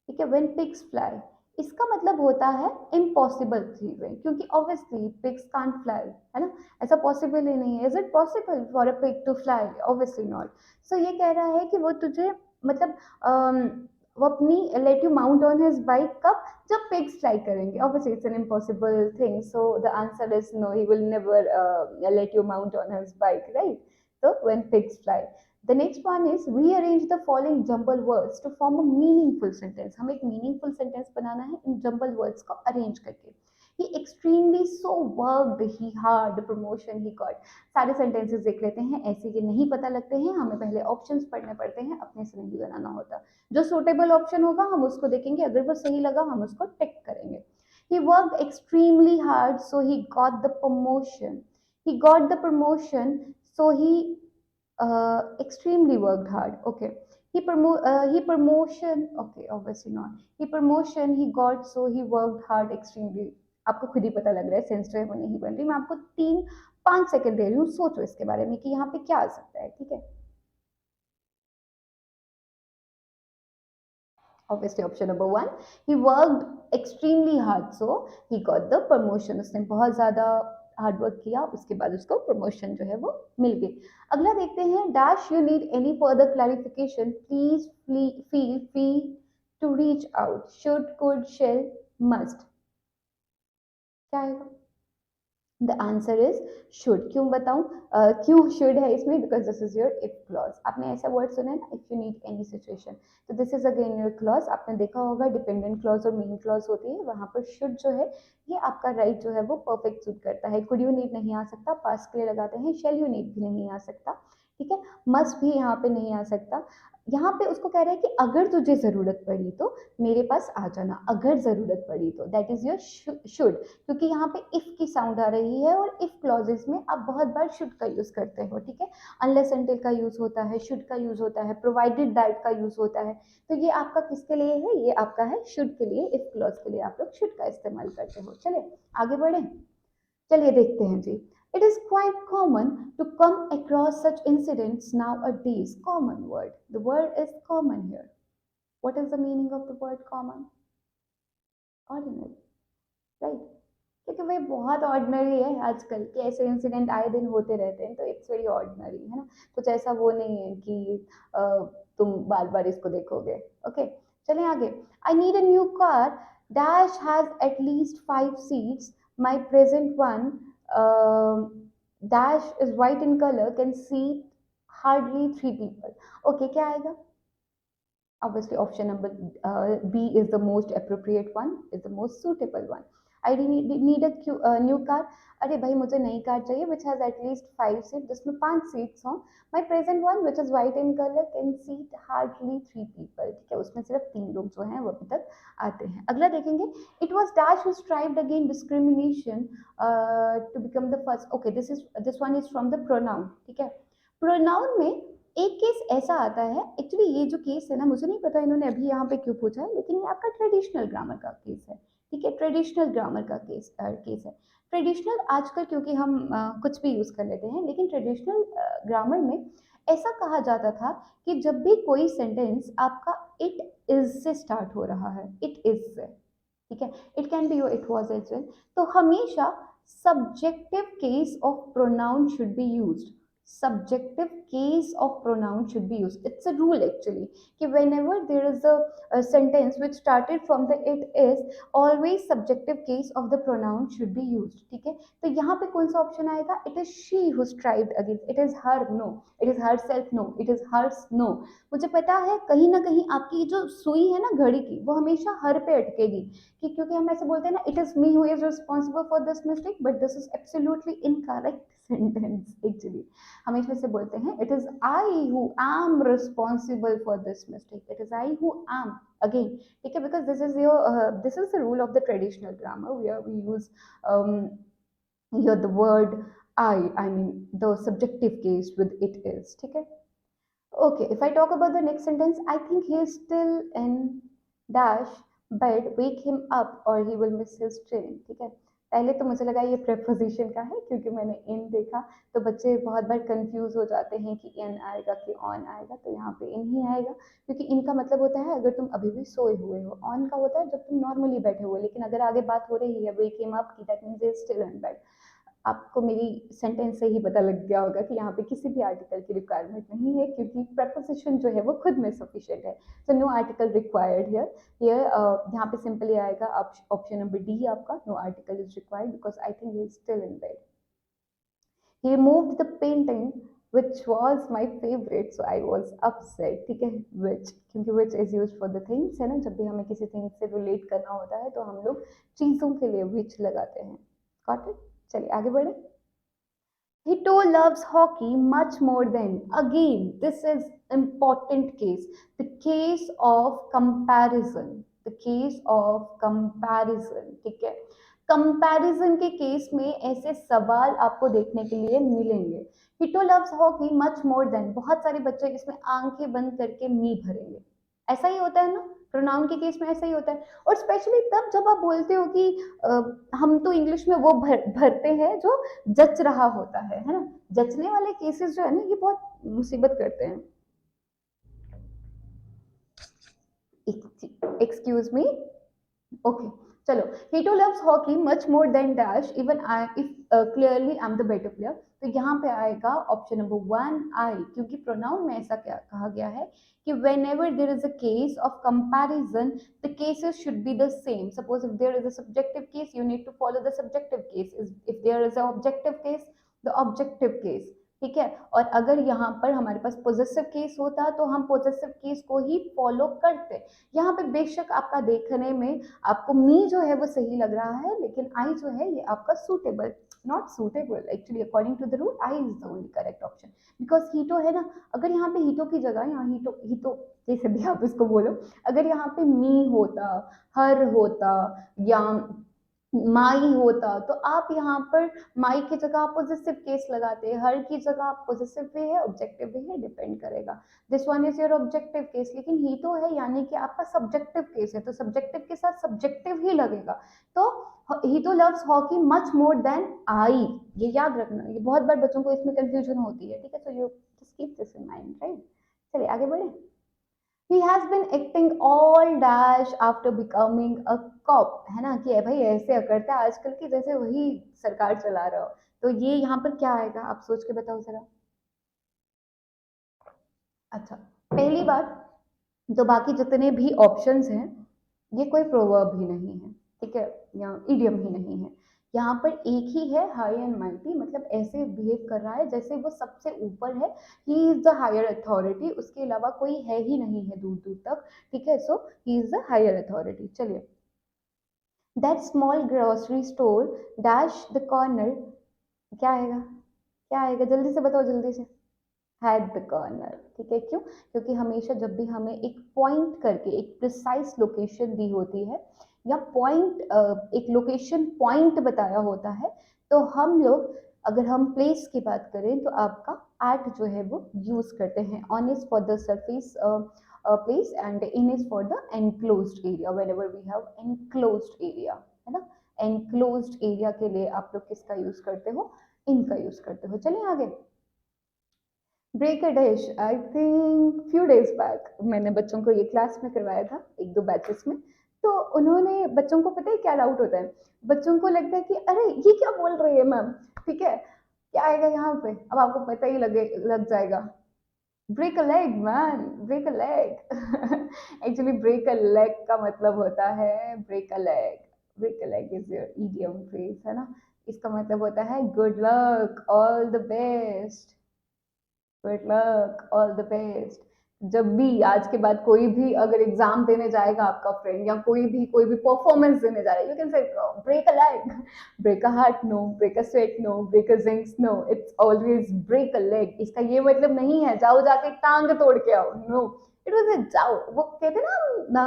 ठीक है, व्हेन पिग्स फ्लाई, इसका मतलब होता है इम्पॉसिबल चीजें, क्योंकि ऑब्वियसली पिग्स कांट फ्लाई, है ना, ऐसा पॉसिबल ही नहीं है। Is it possible for a pig to fly? Obviously not. So ये कह रहा है कि वो तुझे, मतलब वो अपनी let you mount on his bike कब, जब पिग्स फ्लाई करेंगे, obviously it's an impossible thing, so the answer is no, he will never let you mount on his bike, right? So when pigs fly. The next one is rearrange the following jumble words to form a meaningful sentence. हमें एक meaningful sentence बनाना है इन jumble words को arrange करके। He extremely so worked, he hard, promotion he got. सारे sentences देख लेते हैं, ऐसे ये नहीं पता लगते हैं, हमें पहले options पढ़ने पड़ते हैं, अपने से नहीं बनाना होता। जो suitable option होगा हम उसको देखेंगे, अगर वो सही लगा हम उसको tick करेंगे। He worked extremely hard, so he got the promotion. He got the promotion, so he extremely worked hard. Okay. He promotion. Okay, obviously not. He promotion he got, so he worked hard extremely. आपको खुद ही पता लग रहा है sense जो है वो नहीं बन रही। मैं आपको 3-5 सेकंड दे रही हूँ, सोचो इसके बारे में कि यहाँ पे क्या आ सकता है, ठीक है? Obviously option number 1, he worked extremely hard, so he got the promotion. उसने बहुत ज्यादा हार्ड वर्क किया, उसके बाद उसको प्रमोशन जो है वो मिल गई। अगला देखते हैं, dash you need any further clarification please feel free to reach out, should, could, shall, must, क्या आएगा? The answer is should. क्यों बताऊं क्यों शुड है इसमें? Because this is your if clause. आपने ऐसा वर्ड सुना है ना, if you need any situation, तो this is again your clause. आपने देखा होगा डिपेंडेंट क्लॉज और मेन क्लॉज होती है, वहां पर शुड जो है ये आपका राइट जो है वो परफेक्ट सूट करता है। कुड यू नीड नहीं आ सकता, पास्ट के लिए लगाते हैं। शेल यू नीड भी नहीं आ सकता, ठीक है। मस्ट भी यहाँ पे नहीं आ सकता। यहाँ पे उसको कह रहा है कि अगर तुझे जरूरत पड़ी तो मेरे पास आ जाना, अगर जरूरत पड़ी तो, दैट इज योर शुड। क्योंकि यहाँ पे इफ की साउंड आ रही है, और इफ क्लॉजेस में आप बहुत बार शुड का यूज करते हो, ठीक है। अनलेस अनटिल का यूज होता है, शुड का यूज होता है, प्रोवाइडेड दैट का यूज होता है। तो ये आपका किसके लिए है? ये आपका है शुड के लिए, इफ क्लॉज के लिए आप लोग शुड का इस्तेमाल करते हो। चलिए आगे बढ़े, चलिए देखते हैं जी। It is quite common to come across such incidents nowadays. Common word. The word is common here. What is the meaning of the word common? Ordinary, right? क्योंकि भाई बहुत ऑर्डिनरी है आजकल के, ऐसे इंसिडेंट आए दिन होते रहते हैं, तो इट्स वेरी ऑर्डिनरी, है ना। कुछ ऐसा वो नहीं है कि तुम बार बार इसको देखोगे। ओके, चलें आगे। I need a new car, dash has at least 5 seats, my present one dash is white in colour, can seat hardly 3 people. Okay, क्या आएगा? Obviously option number B is the most appropriate one, is the most suitable one. I need a new car. अरे भाई मुझे नई car चाहिए which has at least 5 seats, जिसमें 5 seats हों। My present one which is white in color can seat hardly 3 people, ठीक है, उसमें सिर्फ 3 लोग जो हैं वो अभी तक आते हैं। अगला देखेंगे, it was Dash who strived against discrimination to become the first. Okay, this one is from the pronoun, ठीक है। प्रोनाउन में एक केस ऐसा आता है, एक्चुअली ये जो केस है ना, मुझे नहीं पता इन्होंने अभी यहाँ पे क्यों पूछा है, लेकिन ये आपका ट्रेडिशनल ग्रामर का केस है, ठीक है। ट्रेडिशनल ग्रामर का केस है। ट्रेडिशनल आजकल क्योंकि हम कुछ भी यूज कर लेते हैं, लेकिन ट्रेडिशनल ग्रामर में ऐसा कहा जाता था कि जब भी कोई सेंटेंस आपका इट इज से स्टार्ट हो रहा है, इट इज से, ठीक है, it can be your it was as well, तो हमेशा subjective case of pronoun should be used. Subjective case of pronoun should be used. It's a rule actually कि whenever there is a sentence which started from the it is, always subjective case of the pronoun should be used, ठीक है। तो यहाँ पे कौन सा option आएगा? It is she who strived against, it is her, no, it is herself, no, it is hers, no। मुझे पता है कहीं ना कहीं आपकी जो सुई है ना घड़ी की, वो हमेशा हर पे अटकेगी, कि क्योंकि हम ऐसे बोलते हैं ना, it is me who is responsible for this mistake, but this is absolutely incorrect sentence actually। हमेशा से बोलते हैं it is I who am responsible for this mistake, it is I who am, again, ठीक है, because this is the rule of the traditional grammar where we use your the word I mean the subjective case with it is, ठीक है। Okay, if I talk about the next sentence, I think he is still in dash bed, wake him up or he will miss his train. ठीक है, पहले तो मुझे लगा ये preposition का है क्योंकि मैंने in देखा, तो बच्चे बहुत बार कंफ्यूज हो जाते हैं कि in आएगा कि on आएगा, तो यहाँ पे in ही आएगा क्योंकि in का मतलब होता है अगर तुम अभी भी सोए हुए हो, on का होता है जब तुम नॉर्मली बैठे हो, लेकिन अगर आगे बात हो रही है wake him up की, that means he is still in bed. आपको मेरी सेंटेंस से ही पता लग गया होगा कि यहाँ पे किसी भी आर्टिकल की रिक्वायरमेंट नहीं है क्योंकि प्रपोजिशन जो है वो खुद में सफिशिएंट है, so no article required here. Here यहाँ पे सिंपली आएगा ऑप्शन नंबर डी आपका, no article is required because I think he is still in bed. He removed the painting which was my favorite, so I was upset, ठीक है, which क्योंकि which is used for the things है ना, जब भी हमें किसी thing से relate करना होता है तो हम लोग चीजों के लिए which लगाते हैं। Got it? चलिए आगे बढ़े। Hito loves hockey much more than. Again, this is important case. The case of comparison. The case of comparison. ठीक है, कंपैरिजन के केस में ऐसे सवाल आपको देखने के लिए मिलेंगे। Hito loves hockey much more than, बहुत सारे बच्चे इसमें आंखें बंद करके मी भरेंगे, ऐसा ही होता है ना, प्रोनाउन के केस में ऐसा ही होता है। और स्पेशली तब जब आप बोलते हो कि हम तो इंग्लिश में वो भरते हैं जो जच रहा होता है ना, जचने वाले केसेस जो है ना ये बहुत मुसीबत करते हैं। एक्सक्यूज मी, ओके चलो, Hito loves hockey much more than dash even I if clearly I am the better player, तो यहाँ पे आएगा ऑप्शन नंबर 1 आई, क्योंकि प्रोनाउन में ऐसा क्या कहा गया है कि whenever there is a case of comparison the cases should be the same. Suppose if there is a subjective case you need to follow the subjective case, if there is a objective case the objective case, ठीक है। और अगर यहाँ पर हमारे पास possessive case होता तो हम पोजेसिव केस को ही फॉलो करते। यहाँ पे बेशक आपका देखने में आपको मी जो है वो सही लग रहा है, लेकिन आई जो है ये आपका suitable, not suitable actually, according to the rule I is the only correct option because Hito है ना। अगर यहाँ पे हीटो की जगह, यहाँ हीटो हीटो जैसे भी आप इसको बोलो, अगर यहाँ पे मी होता, हर होता या माई होता तो आप यहाँ पर माई की जगह आप पोजेसिव केस लगाते, हर की जगह आप पोजेसिव भी है ऑब्जेक्टिव भी है, डिपेंड करेगा। This one is your objective case, लेकिन ही तो है यानी कि आपका सब्जेक्टिव केस है, तो सब्जेक्टिव के साथ सब्जेक्टिव ही लगेगा। तो ही तो loves hockey much more than I, ये याद रखना, ये बहुत बार बच्चों को इसमें कंफ्यूजन होती है, ठीक है, so you just keep this in mind, right. चलिए आगे बढ़े। He has been acting all dash after becoming a cop, है ना, कि भाई ऐसे करता है आजकल की जैसे वही सरकार चला रहा हो, तो ये यहाँ पर क्या आएगा आप सोच के बताओ जरा। अच्छा, पहली बात तो बाकी जितने भी ऑप्शंस हैं ये कोई प्रोवर्ब ही नहीं है, ठीक है, या इडियम ही नहीं है। यहाँ पर एक ही है हाई एंड माइटी, मतलब ऐसे बिहेव कर रहा है जैसे वो सबसे ऊपर है, he is the higher authority, उसके अलावा कोई है ही नहीं है दूर दूर तक, ठीक है, so he is the higher authority. चलिए, that small grocery store dash the corner, क्या आएगा, क्या आएगा, जल्दी से बताओ जल्दी से। हैड द कॉर्नर, ठीक है, क्यों, क्योंकि हमेशा जब भी हमें एक पॉइंट करके एक प्रिसाइज लोकेशन दी होती है या पॉइंट एक लोकेशन पॉइंट बताया होता है, तो हम लोग अगर हम प्लेस की बात करें तो आपका एट जो है वो यूज करते हैं। On is for the surface place and in is for the enclosed area, whenever we have enclosed area, है ना, एनक्लोज्ड एरिया के लिए आप लोग किसका यूज करते हो, इनका यूज करते हो। चलिए आगे। Break a dish, I think few days back मैंने बच्चों को ये क्लास में करवाया था, एक दो बैचेस में, तो उन्होंने, बच्चों को पता है क्या डाउट होता है, बच्चों को लगता है कि अरे ये क्या बोल रही है मैम, ठीक है, क्या आएगा यहाँ पे, अब आपको पता ही लग जाएगा। Break a leg man, break a leg actually break a leg का मतलब होता है break a leg, break a leg is your idiom phrase, है ना, इसका मतलब होता है good luck, all the best, good luck, all the best. जब भी आज के बाद कोई भी अगर एग्जाम देने जाएगा आपका फ्रेंड, या कोई भी परफॉर्मेंस देने जा रहा है, you can say break a leg, break a heart no, break a sweat no, break a jinx no, it's always break a leg. इसका ये मतलब नहीं है जाओ जाके टांग तोड़ के आओ, नो, इट वाज जाओ, वो कहते ना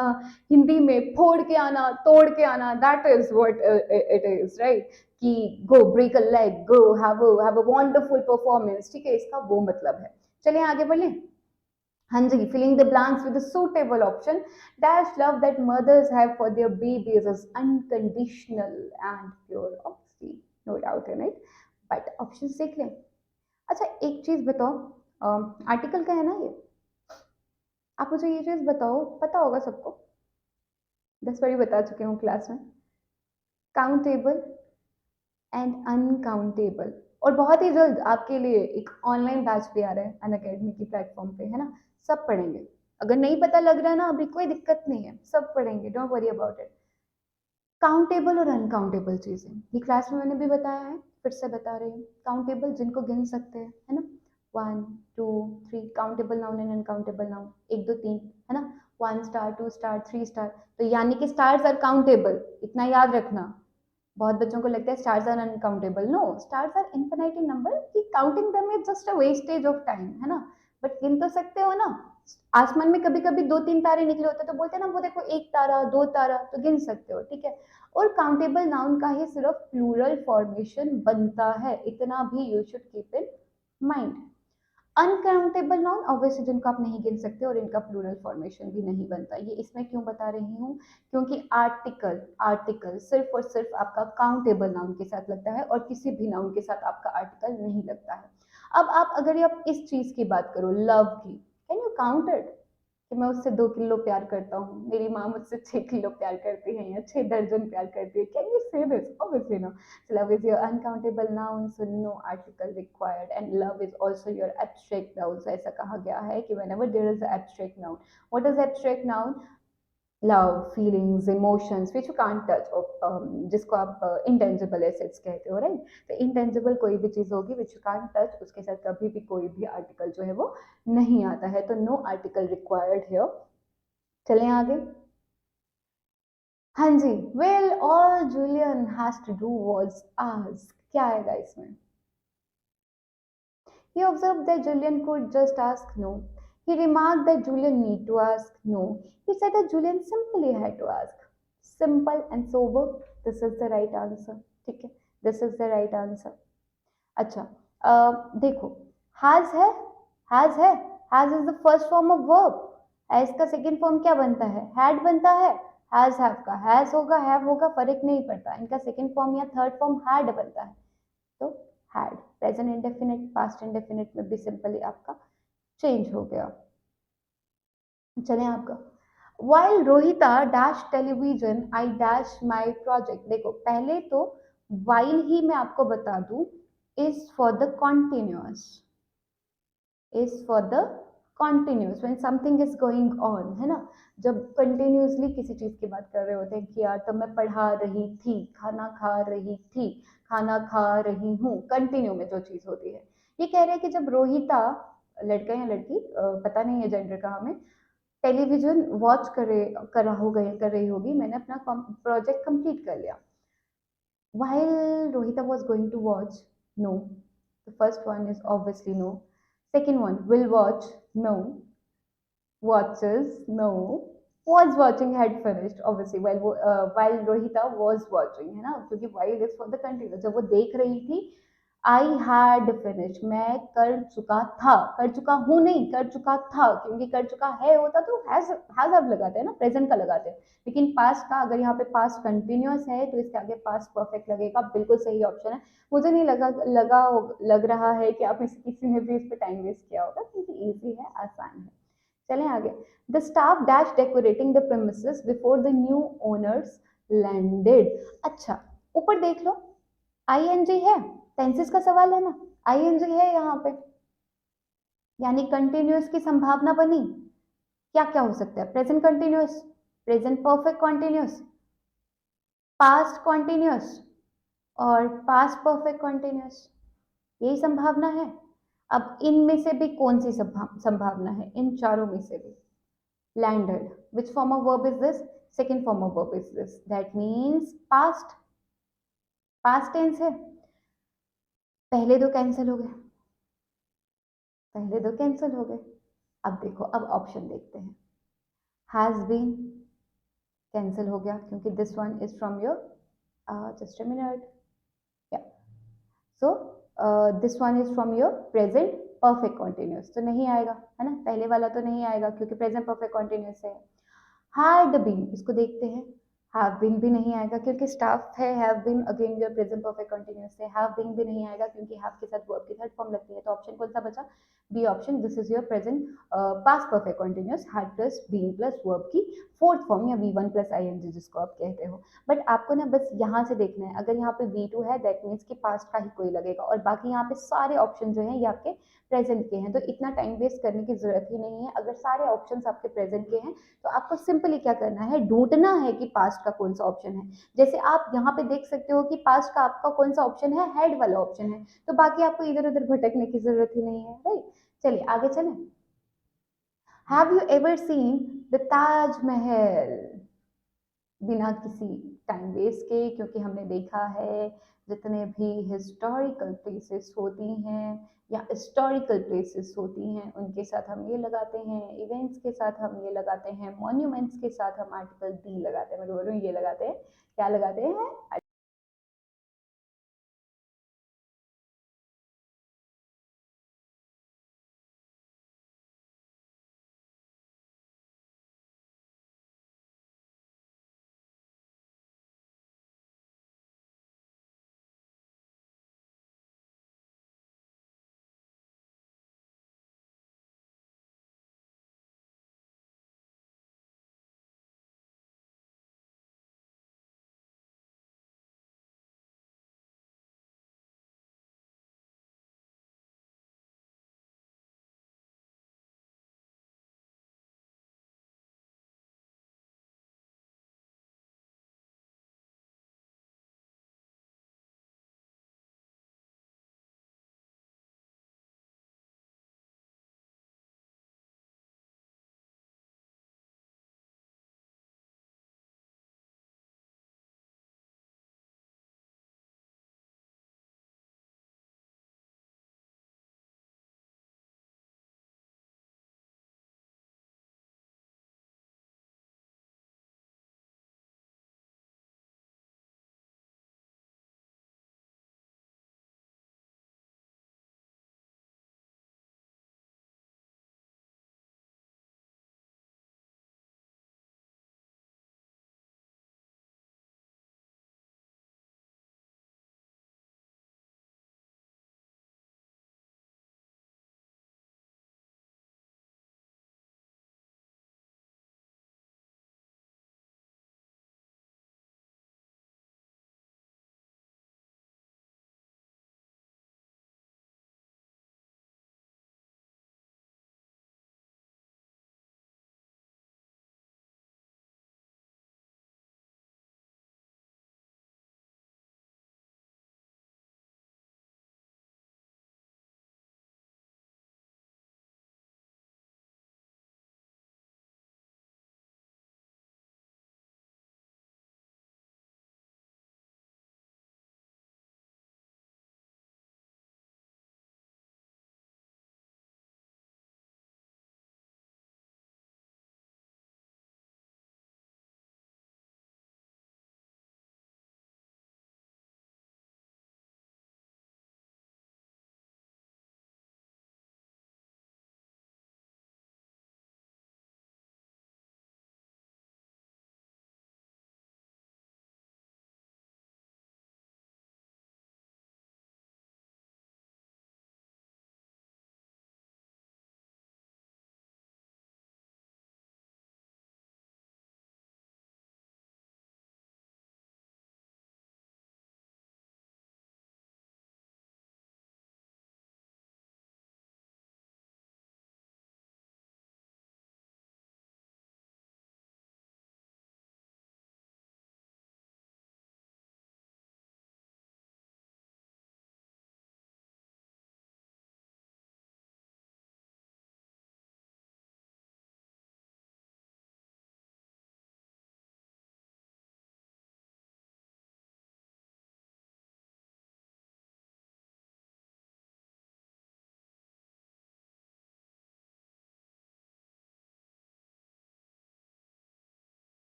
हिंदी में फोड़ के आना, तोड़ के आना, that is what it is, right, कि go break a leg, go have a wonderful performance, ठीक है, इसका वो मतलब है। चलिए आगे बढ़े। हाँ जी, filling the blanks with a suitable option. Dash love that mothers have for their babies is unconditional and pure, obviously, no doubt in it. But options देख लें. अच्छा एक चीज बताओ, आर्टिकल का है ना ये. आप मुझे ये चीज बताओ, पता होगा सबको. 10 बार बता चुके हूँ क्लास में. Countable and uncountable. और बहुत ही जल्द आपके लिए एक ऑनलाइन बैच भी आ रहा है अनअकैडमी की प्लेटफॉर्म पे, है ना. सब पढ़ेंगे. अगर नहीं पता लग रहा है ना अभी, कोई दिक्कत नहीं है, सब पढ़ेंगे, don't worry about it. Countable और अनकाउंटेबल चीजें ये क्लास में मैंने भी बताया है, फिर से बता रही हूँ. काउंटेबल जिनको गिन सकते हैं, है ना. 1 2 3 countable noun and uncountable noun, 1 2 3, है ना. 1 स्टार 2 स्टार 3 स्टार. तो यानी कि स्टार्स आर काउंटेबल, इतना याद रखना. बहुत बच्चों को लगता है stars are uncountable. No, stars are infinite in number, कि counting them is just a wastage of time, है ना. बट गिन तो सकते हो ना. आसमान में कभी कभी 2 3 तारे निकले होते तो बोलते हैं ना, वो देखो 1 तारा 2 तारा, तो गिन सकते हो, ठीक है. और काउंटेबल नाउन का ही सिर्फ प्लूरल फॉर्मेशन बनता है, इतना भी you should keep in mind. Uncountable noun obviously जिनको आप नहीं गिन सकते और इनका प्लूरल फॉर्मेशन भी नहीं बनता. ये इसमें क्यों बता रही हूँ, क्योंकि आर्टिकल आर्टिकल सिर्फ और सिर्फ आपका काउंटेबल नाउन के साथ लगता है और किसी भी नाउन के साथ आपका आर्टिकल नहीं लगता है. अब आप अगर आप इस चीज की बात करो, लव की, कैन यू काउंट इट, कि मैं उससे 2 किलो प्यार करता हूँ, मेरी माँ मुझसे 6 किलो प्यार करती है या 6 दर्जन प्यार करती है. Can you say this? Obviously no. So love is your uncountable noun, so no article required. And love is also your abstract noun. So ऐसा कहा गया है कि whenever there is an abstract noun, what is abstract noun? Love, feelings, emotions, which you can't touch, or जिसको आप intangible assets कहते हो, right? तो intangible कोई भी चीज होगी which you can't touch, उसके साथ कभी भी कोई भी article जो है वो नहीं आता है. तो no article required here. चलें आगे. हाँ जी. Well, all Julian has to do was ask. क्या आएगा इसमें? He observed that Julian could just ask no. He remarked that Julian need to ask no. He said that Julian simply had to ask. Simple and sober. This is the right answer. ठीक है. This is the right answer. अच्छा. देखो. Has है. Has है. Has is the first form of verb. Has का second form क्या बनता है? Had बनता है. Has have का has होगा have होगा फर्क नहीं पड़ता. इनका second form या third form had बनता है. तो had. Present indefinite past indefinite में भी सिंपली आपका चेंज हो गया. चले आपका. While Rohita dash television I dash my project. देखो पहले तो while ही मैं आपको बता दूं is for the continuous, is for the continuous when something is going on, है ना. जब कंटिन्यूसली किसी चीज की बात कर रहे होते हैं कि यार तब मैं पढ़ा रही थी, खाना खा रही थी, खाना खा रही हूँ, कंटिन्यू में जो चीज होती है. ये कह रहे हैं कि जब रोहिता, लड़का या लड़की, पता नहीं है जेंडर का हमें, टेलीविजन वॉच कर रही होगी, मैंने अपना प्रोजेक्ट कंप्लीट कर लिया. While Rohita was going to watch, no. The first one is obviously no. Second one, will watch, no. Watches, no. Was watching had finished, obviously. While Rohita was watching, है ना, क्योंकि while is for the continuous. जब वो देख रही थी, I had finished. मैं कर चुका था, कर चुका हूँ नहीं, कर चुका था, क्योंकि कर चुका है होता तो has अब लगाते हैं ना, प्रेजेंट का लगाते हैं. लेकिन पास्ट का, अगर यहाँ पे पास्ट कंटिन्यूअस है तो इसके आगे पास्ट परफेक्ट लगेगा. बिल्कुल सही ऑप्शन है. मुझे नहीं लग रहा है कि आप किसी ने भी इस पे टाइम वेस्ट किया होगा, क्योंकि इजी है, आसान है. चलें आगे. The staff dash decorating the premises before the new owners landed. अच्छा ऊपर देख लो, आईएनजी है, टेंसेस का सवाल है ना, आईएनजी है यहाँ पे, यानी कंटिन्यूअस की संभावना बनी. क्या क्या हो सकता है? Present continuous, present perfect continuous, past continuous और पास्ट परफेक्ट कॉन्टिन्यूअस. यही संभावना है. अब इनमें से भी कौन सी संभावना है? इन चारों में से भी. Landed, which form of verb is this? Second form of verb is this. That means past tense है. पहले दो कैंसिल हो गए, पहले दो कैंसिल हो गए. अब देखो, अब ऑप्शन देखते हैं. हैज बीन कैंसिल हो गया क्योंकि this one is from your, just a minute, yeah, so this one is from your present perfect continuous तो नहीं आएगा, है ना? पहले वाला तो नहीं आएगा क्योंकि प्रेजेंट परफेक्ट कंटीन्यूअस है। हैड बीन, इसको देखते हैं। हैव बीन भी नहीं आएगा क्योंकि स्टाफ है। Have been again your present perfect continuous है। हैव बीन भी नहीं आएगा क्योंकि हैव के साथ वर्ब की थर्ड फॉर्म लगती है। तो ऑप्शन कौन सा बचा? B option, this is your present past perfect continuous, had plus been plus verb की फोर्थ फॉर्म या V one plus I N G जिसको आप कहते हो। बट आपको ना बस यहाँ से देखना है, अगर यहाँ पे वी टू है दैट मीन्स कि पास्ट का ही कोई लगेगा, और बाकी यहाँ पे सारे ऑप्शन जो हैं ये आपके प्रेजेंट के हैं। तो इतना टाइम वेस्ट करने की जरूरत ही नहीं है। अगर सारे ऑप्शंस आपके प्रेजेंट के हैं तो आपको सिंपली क्या करना है, ढूंढना है कि पास्ट का कौन सा ऑप्शन है। जैसे आप यहाँ पे देख सकते हो कि पास्ट का आपका कौन सा ऑप्शन है, हेड वाला ऑप्शन है। तो बाकी आपको इधर उधर भटकने की जरूरत ही नहीं है, राइट? चलिए आगे चलें। Have you ever seen the Taj Mahal? बिना किसी टाइम वेस्ट के, क्योंकि हमने देखा है जितने भी हिस्टोरिकल प्लेसेस होती हैं या हिस्टोरिकल प्लेसेस होती हैं उनके साथ हम ये लगाते हैं, इवेंट्स के साथ हम ये लगाते हैं, मॉन्यूमेंट्स के साथ हम आर्टिकल दी लगाते हैं, मैं बोल रही हूँ ये लगाते हैं, क्या लगाते हैं?